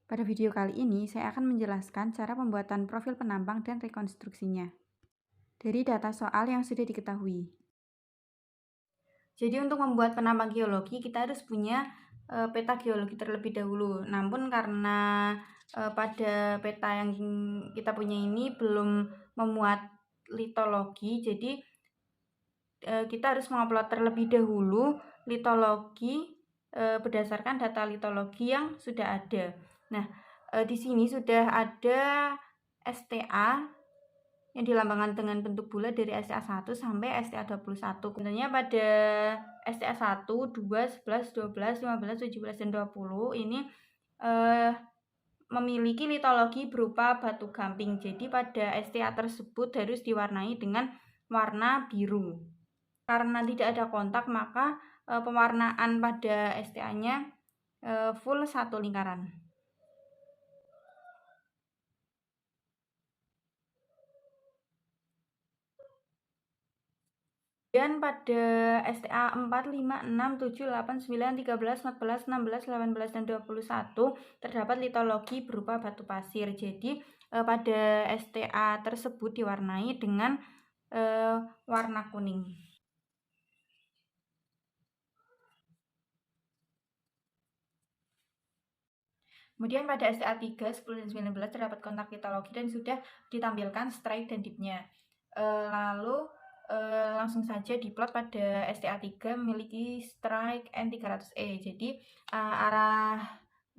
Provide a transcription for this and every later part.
Pada video kali ini, saya akan menjelaskan cara pembuatan profil penambang dan rekonstruksinya dari data soal yang sudah diketahui. Jadi untuk membuat penambang geologi, kita harus punya peta geologi terlebih dahulu. Namun karena pada peta yang kita punya ini belum memuat litologi, jadi kita harus mengupload terlebih dahulu litologi berdasarkan data litologi yang sudah ada. Nah, di sini sudah ada STA yang dilambangkan dengan bentuk bulat dari STA 1 sampai STA 21. Sebenarnya pada STA 1, 2, 11, 12, 15, 17, dan 20 ini memiliki litologi berupa batu gamping. Jadi pada STA tersebut harus diwarnai dengan warna biru. Karena tidak ada kontak, maka pewarnaan pada STA-nya full satu lingkaran. Dan pada STA 4, 5, 6, 7, 8, 9, 13, 14, 16, 18, dan 21 terdapat litologi berupa batu pasir. Jadi pada STA tersebut diwarnai dengan warna kuning. Kemudian pada STA 3, 10, dan 19 terdapat kontak litologi dan sudah ditampilkan strike dan dipnya. Lalu langsung saja diplot pada STA 3 memiliki strike N300E. Jadi arah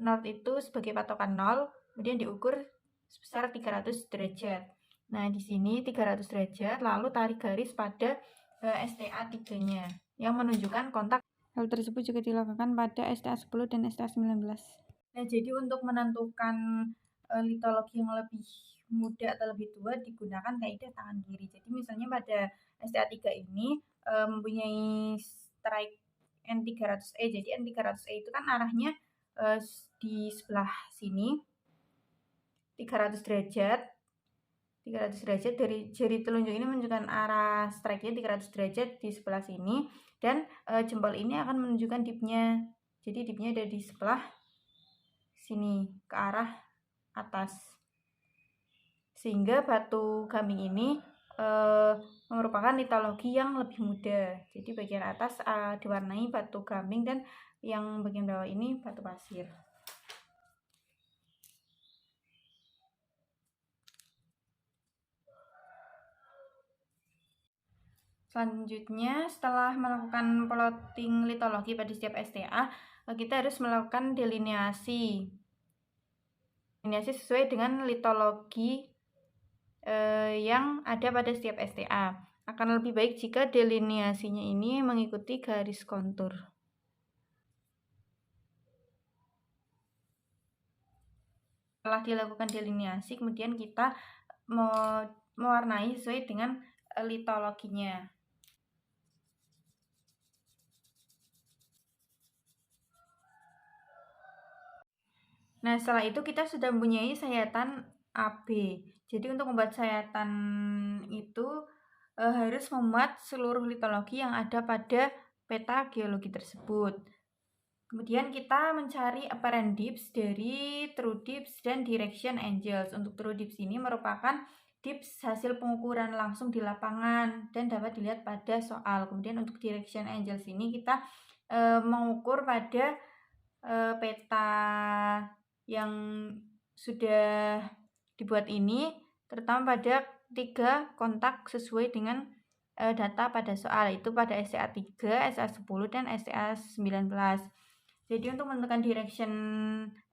north itu sebagai patokan 0, kemudian diukur sebesar 300 derajat. Nah, di sini 300 derajat, lalu tarik garis pada STA 3-nya yang menunjukkan kontak. Hal tersebut juga dilakukan pada STA 10 dan STA 19. Nah, jadi untuk menentukan litologi yang lebih muda atau lebih tua digunakan kaidah tangan kiri. Jadi misalnya pada STA 3 ini mempunyai strike N300E. Jadi N300E itu kan arahnya di sebelah sini 300 derajat. 300 derajat dari jari telunjuk ini menunjukkan arah strike-nya 300 derajat di sebelah sini, dan jempol ini akan menunjukkan dipnya. Jadi dipnya ada di sebelah sini ke arah atas, sehingga batu gamping ini merupakan litologi yang lebih muda. Jadi bagian atas diwarnai batu gamping dan yang bagian bawah ini batu pasir. Selanjutnya, setelah melakukan plotting litologi pada setiap STA, kita harus melakukan delineasi. Delineasi sesuai dengan litologi yang ada pada setiap STA. Akan lebih baik jika delineasinya ini mengikuti garis kontur. Setelah dilakukan delineasi, kemudian kita mewarnai sesuai dengan litologinya. Nah, setelah itu kita sudah mempunyai sayatan AB. Jadi untuk membuat sayatan itu harus memuat seluruh litologi yang ada pada peta geologi tersebut. Kemudian kita mencari apparent dips dari true dips dan direction angles. Untuk true dips ini merupakan dips hasil pengukuran langsung di lapangan dan dapat dilihat pada soal. Kemudian untuk direction angles ini kita mengukur pada peta yang sudah dibuat ini, terutama pada 3 kontak sesuai dengan data pada soal, itu pada STA 3, STA 10, dan STA 19. Jadi untuk menentukan direction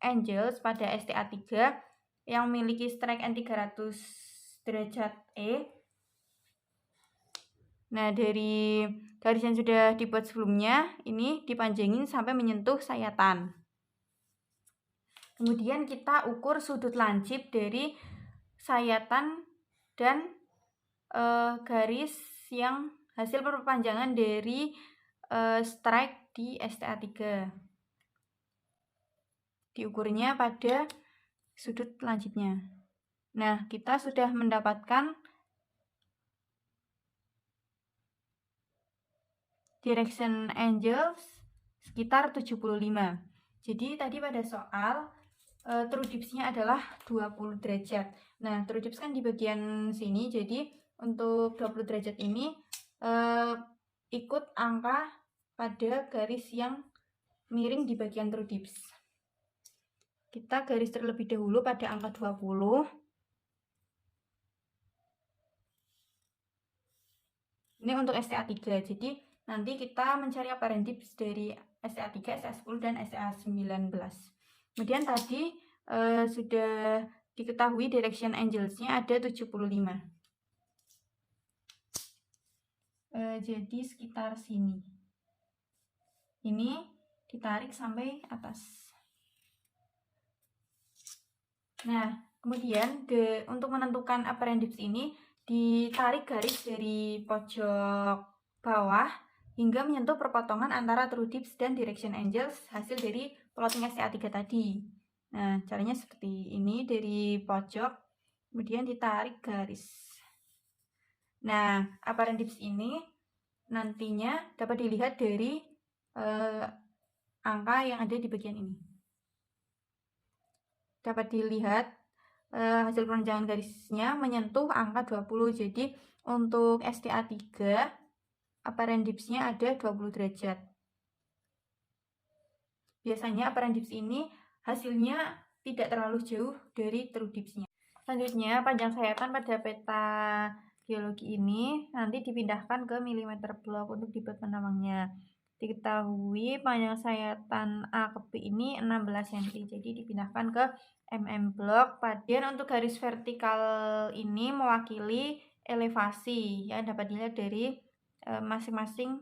angles pada STA 3 yang memiliki strike N300 derajat E. Nah, dari garis yang sudah dibuat sebelumnya, ini dipanjangin sampai menyentuh sayatan. Kemudian kita ukur sudut lancip dari sayatan dan garis yang hasil perpanjangan dari strike di STA 3. Diukurnya pada sudut lancipnya. Nah, kita sudah mendapatkan direction angles sekitar 75. Jadi tadi pada soal true dipsnya adalah 20 derajat. Nah, true dips kan di bagian sini, jadi untuk 20 derajat ini ikut angka pada garis yang miring di bagian true dips. Kita garis terlebih dahulu pada angka 20. Ini untuk STA3, jadi nanti kita mencari apparent dips dari STA3, STA10, dan STA19. Kemudian tadi sudah diketahui direction angles-nya ada 75. Jadi sekitar sini. Ini ditarik sampai atas. Nah, kemudian untuk menentukan apparent dips ini, ditarik garis dari pojok bawah hingga menyentuh perpotongan antara true dips dan direction angles hasil dari plotting STA3 tadi. Nah, caranya seperti ini, dari pojok kemudian ditarik garis. Nah, apparent dips ini nantinya dapat dilihat dari angka yang ada di bagian ini. Dapat dilihat hasil perancangan garisnya menyentuh angka 20. Jadi untuk STA3 apparent dips-nya ada 20 derajat. Biasanya apparent dips ini hasilnya tidak terlalu jauh dari true dips-nya. Selanjutnya, panjang sayatan pada peta geologi ini nanti dipindahkan ke milimeter blok untuk dibuat penambangnya. Diketahui panjang sayatan A ke B ini 16 cm, jadi dipindahkan ke mm blok. Kemudian untuk garis vertikal ini mewakili elevasi yang dapat dilihat dari masing-masing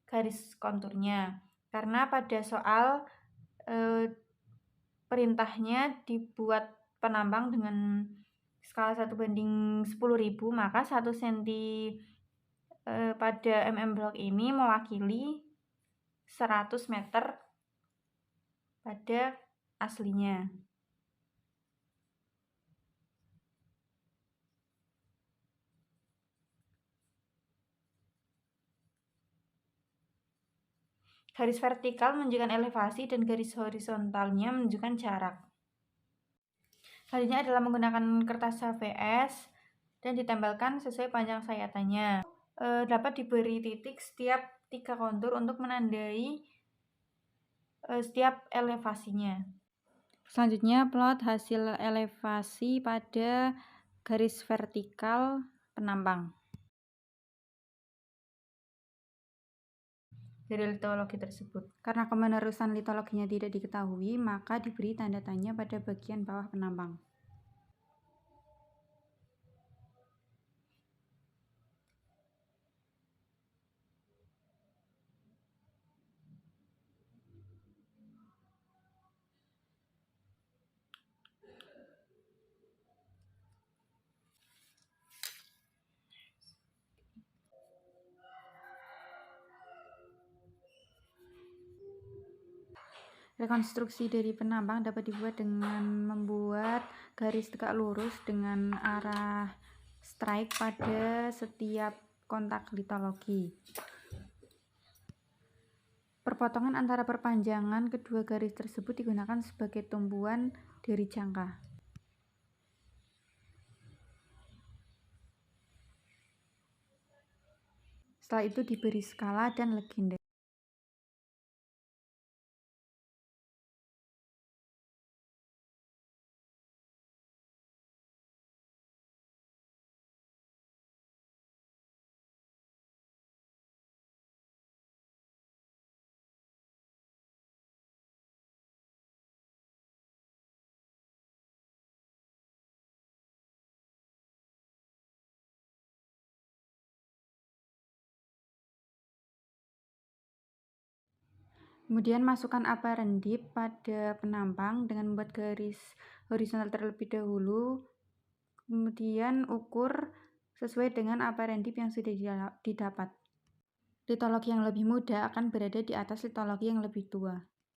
garis konturnya. Karena pada soal perintahnya dibuat penambang dengan skala 1/10.000, maka 1 cm pada mm blok ini mewakili 100 meter pada aslinya. Garis vertikal menunjukkan elevasi dan garis horizontalnya menunjukkan jarak. Selanjutnya adalah menggunakan kertas HVS dan ditempelkan sesuai panjang sayatannya. Dapat diberi titik setiap 3 kontur untuk menandai setiap elevasinya. Selanjutnya plot hasil elevasi pada garis vertikal penambang. Dari litologi tersebut. Karena kemenerusan litologinya tidak diketahui, maka diberi tanda tanya pada bagian bawah penambang. Rekonstruksi dari penambang dapat dibuat dengan membuat garis tegak lurus dengan arah strike pada setiap kontak litologi. Perpotongan antara perpanjangan kedua garis tersebut digunakan sebagai tumpuan dari jangka. Setelah itu diberi skala dan legenda. Kemudian masukkan apparent dip pada penambang dengan membuat garis horizontal terlebih dahulu. Kemudian ukur sesuai dengan apparent dip yang sudah didapat. Litologi yang lebih muda akan berada di atas litologi yang lebih tua.